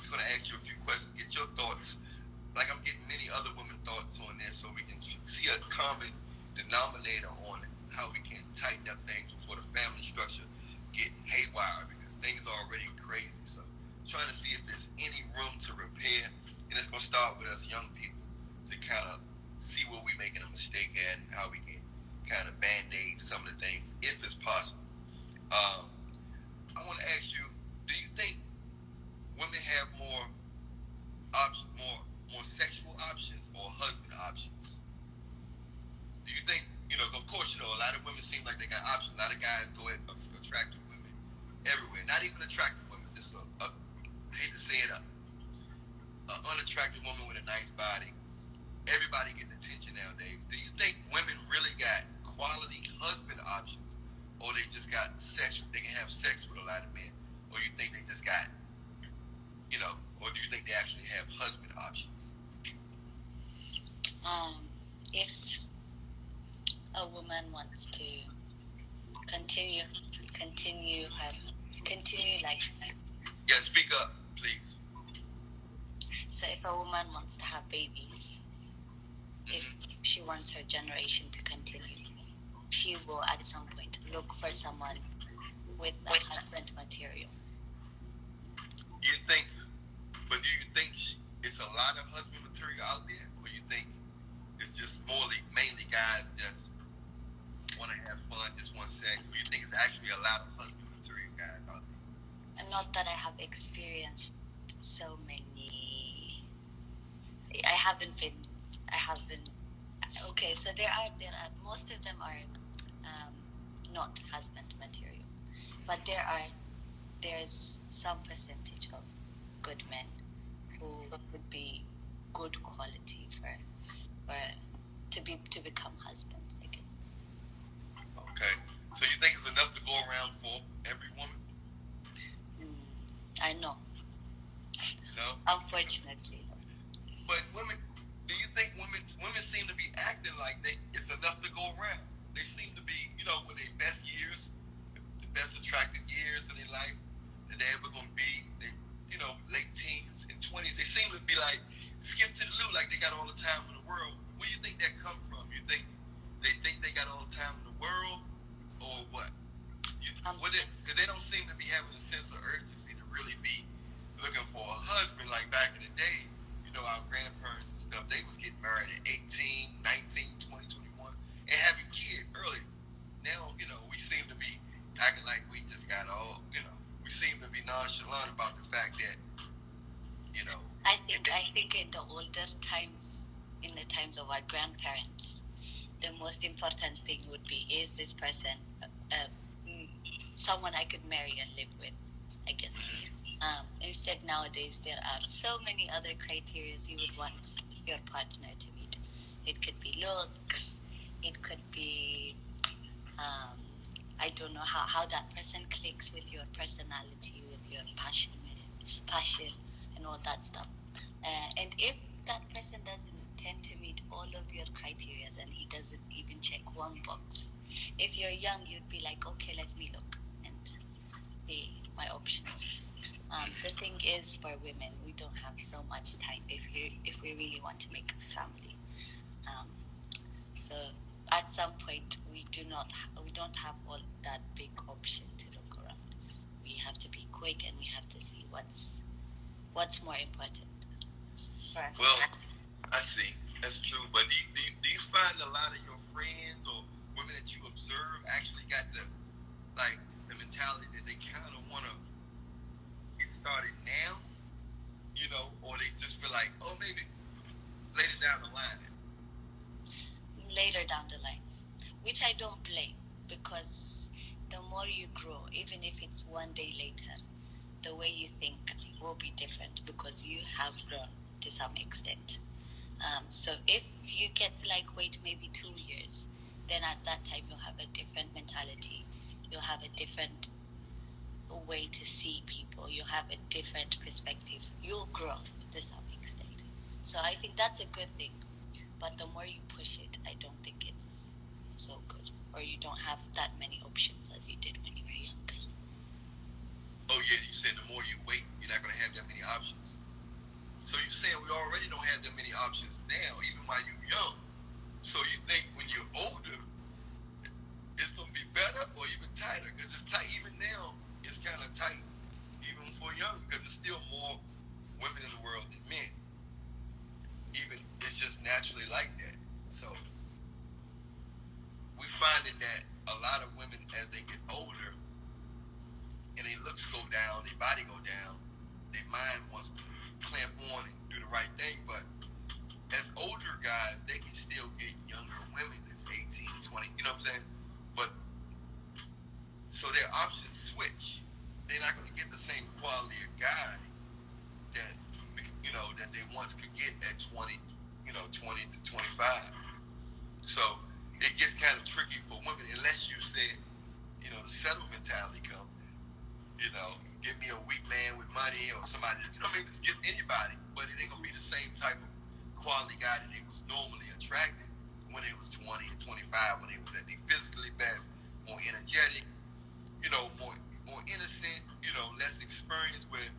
just going to ask you a few questions, get your thoughts. Like I'm getting many other women thoughts on this, so we can see a common denominator on how we can tighten up things before the family structure get haywire, because things are already crazy. So trying to see if there's any room to repair, and it's going to start with us young people to kind of see where we're making a mistake at and how we can kind of band-aid some of the things if it's possible. I want to ask you, do you think women have more options, more sexual options or husband options? Do you think, of course, a lot of women seem like they got options. A lot of guys go at attractive women everywhere. Not even attractive women. Just I hate to say it, an unattractive woman with a nice body. Everybody getting attention nowadays. Do you think women really got quality husband options, or they just got sex? They can have sex with a lot of men, or you think they just got, or do you think they actually have husband options? If a woman wants to continue like. Yeah, speak up, please. So if a woman wants to have babies, if she wants her generation to continue, she will at some point look for someone with the husband material. Do you think it's a lot of husband material out there, or you think it's just mainly guys just want to have fun, just want sex? Or you think it's actually a lot of husband material guys out there? And not that I have experienced so many. I haven't. Okay, so there are most of them are not husband material, but there's some percentage of good men who would be good quality to become husbands, I guess. Okay, so you think it's enough to go around for every woman? I know. No. Unfortunately. But women, do you think women seem to be acting like it's enough to go around? They seem to be, with their best years, the best attractive years of their life that they're ever gonna be. They, late teens and 20s. They seem to be like skip to the loo, like they got all the time in the world. Where do you think that come from? You think they got all the time in the world, or what? Because they don't seem to be having a sense of urgency to really be looking for a husband like back in the day. Our grandparents and stuff, they was getting married at 18, 19, 20, 21, and having kids early. Now, we seem to be acting like we just got all, we seem to be nonchalant about the fact that, I think in the older times, in the times of our grandparents, the most important thing would be, is this person someone I could marry and live with, I guess. Instead, nowadays, there are so many other criteria you would want your partner to meet. It could be looks, it could be, I don't know, how that person clicks with your personality, with your passion, and all that stuff. And if that person doesn't tend to meet all of your criteria and he doesn't even check one box, if you're young, you'd be like, okay, let me look and see my options. The thing is, for women, we don't have so much time if we really want to make a family. So at some point, we don't have all that big option to look around. We have to be quick, and we have to see what's more important for us. Well, I see. That's true. But do you find a lot of your friends or women that you observe actually got the mentality that they kind of want to get started now, or they just feel like, oh, maybe later down the line? Later down the line, which I don't blame, because the more you grow, even if it's one day later, the way you think will be different because you have grown to some extent. So if you get to wait maybe 2 years, then at that time you'll have a different mentality. You'll have a different way to see people. You'll have a different perspective. You'll grow to some extent. So I think that's a good thing. But the more you push it, I don't think it's so good. Or you don't have that many options as you did when you were younger. Oh, yeah, you said the more you wait, you're not going to have that many options. So you're saying we already don't have that many options now, even while you're young. So you think when you're older, it's gonna be better or even tighter? Because it's tight even now. It's kind of tight, even for young, because there's still more women in the world than men. Even it's just naturally like that. So we finding that a lot of women, as they get older, and their looks go down, their body go down, their mind wants to clamp on and do the right thing. But as older guys, they can still get younger women that's 18, 20, you know what I'm saying? But so their options switch. They're not going to get the same quality of guy that that they once could get at 20, 20 to 25. So it gets kind of tricky for women unless you say, the settle mentality come. Give me a weak man with money or somebody. Just get anybody, but it ain't gonna be the same type of quality guy that they was normally attracted when they was 20 and 25, when they was at their physically best, more energetic, more innocent, less experience with,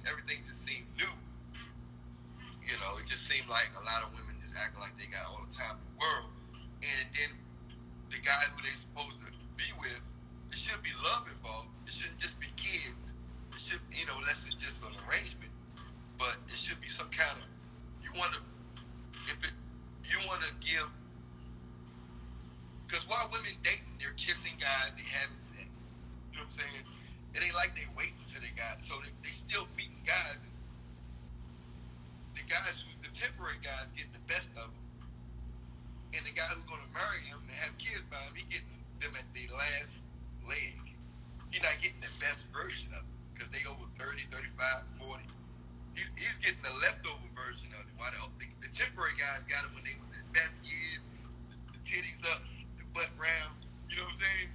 everything just seemed new. It just seemed like a lot of women just acting like they got all the time in the world. And then the guy who they're supposed to be with, it should be love involved. It shouldn't just be kids. It should, unless it's just an arrangement. But it should be some kind of, you want to give, because while women dating, they're kissing guys, they having sex. You know what I'm saying? It ain't like they wait until they got, so they still meeting guys. The temporary guys getting the best of them. And the guy who's going to marry him and have kids by him, he getting them at the last leg. He's not getting the best version of them because they over 30, 35, 40. He's getting the leftover version of it. While the temporary guys got it when they was their best years, the titties up, the butt round. You know what I'm saying?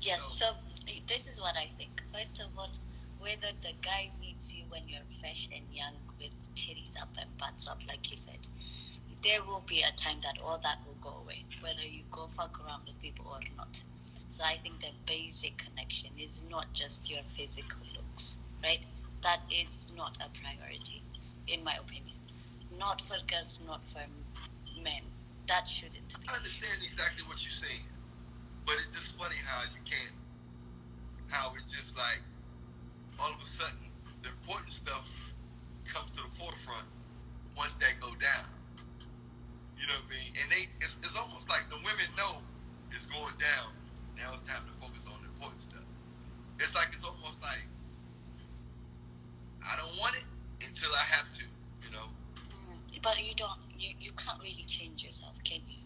Yes, so this is what I think. First of all, whether the guy meets you when you're fresh and young with titties up and butts up, like you said, there will be a time that all that will go away, whether you go fuck around with people or not. So I think the basic connection is not just your physical looks, right? That is not a priority, in my opinion. Not for girls, not for men. That shouldn't be. I understand exactly what you're saying, but it's just funny how it's just like, all of a sudden, the important stuff comes to the forefront once that go down. You know what I mean? And it's almost like the women know it's going down. Now it's time to focus on the important stuff. It's like, it's almost like, I don't want it until I have to, But you can't really change yourself, can you?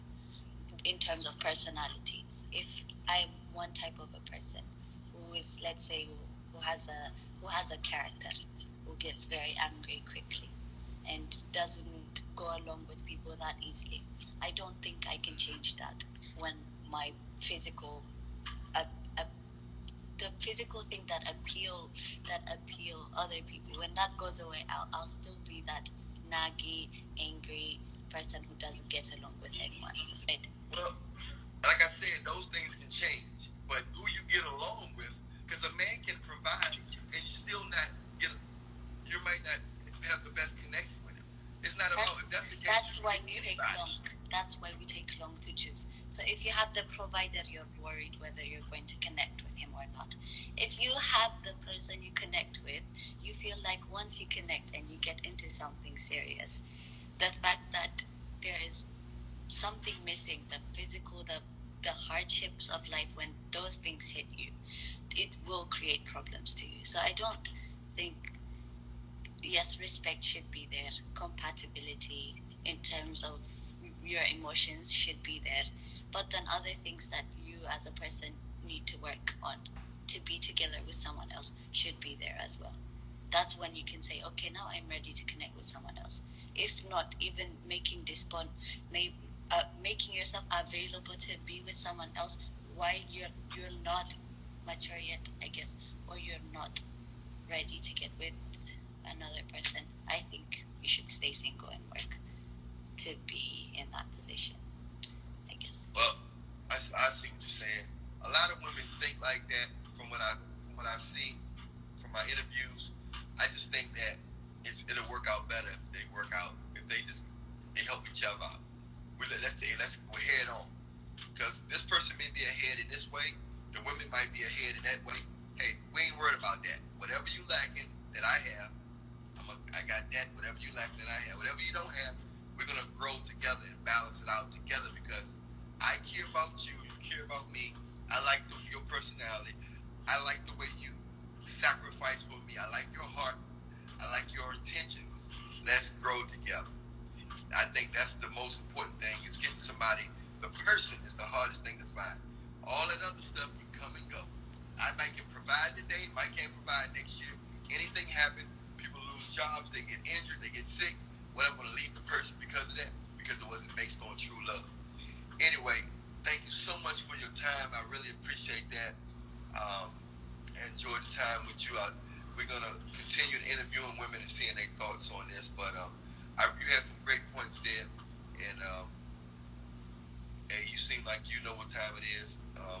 In terms of personality. If I'm one type of a person who is, let's say, who has a character, who gets very angry quickly and doesn't go along with people that easily, I don't think I can change that when my physical the physical thing that appeal other people, when that goes away, I'll still be that naggy, angry person who doesn't get along with anyone, right? Well, like I said, those things can change, but who you get along with, because a man can provide and you might not have the best connection with him. It's not about if that's the case. That's why we take long. That's why we take long to choose. So if you have the provider, you're worried whether you're going to connect with him or not. If you have the person you connect with, you feel like once you connect and you get into something serious, the fact that there is something missing, the physical, the hardships of life, when those things hit you, it will create problems to you. So I don't think, yes, respect should be there, compatibility in terms of your emotions should be there, but then other things that you as a person need to work on to be together with someone else should be there as well. That's when you can say, okay, now I'm ready to connect with someone else. If not, even making this bond, making yourself available to be with someone else while you're not mature yet, I guess, or you're not ready to get with another person. I think you should stay single and work to be in that position, I guess. Well, I see what you're saying. A lot of women think like that. From what I've seen from my interviews, I just think that it'll work out better if they work out, if they help each other out. Let's go head on. Because this person may be ahead in this way, the women might be ahead in that way. Hey, we ain't worried about that. Whatever you lacking that I have, I got that. Whatever you lack that I have, whatever you don't have, we're gonna grow together and balance it out together because I care about you, you care about me. I like your personality. I like the way you sacrifice for me. I like your heart. I like your intentions. Let's grow together. I think that's the most important thing is getting somebody. The person is the hardest thing to find. All that other stuff can come and go. I might can provide today, might can't provide next year. Anything happen, people lose jobs, they get injured, they get sick. What I'm going to leave the person because of that? Because it wasn't based on true love. Anyway, thank you so much for your time. I really appreciate that. I enjoyed the time with you. We're going to continue to interviewing women and seeing their thoughts on this. But you had some great points there. And you seem like you know what time it is. A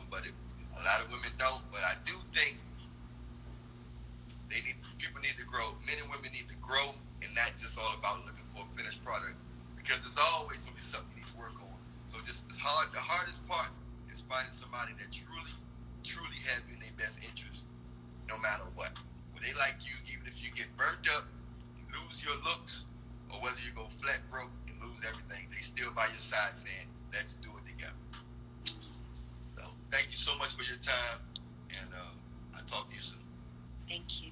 lot of women don't. But I do think people need to grow. Men and women need to grow and not just all about looking for a finished product. Because there's always going to be something you need to work on. So just the hardest part is finding somebody that truly have you in their best interest, no matter what. When they like you, even if you get burnt up, you lose your looks, or whether you go flat broke and lose everything, they still by your side saying, let's do it together. So thank you so much for your time, and I'll talk to you soon. Thank you.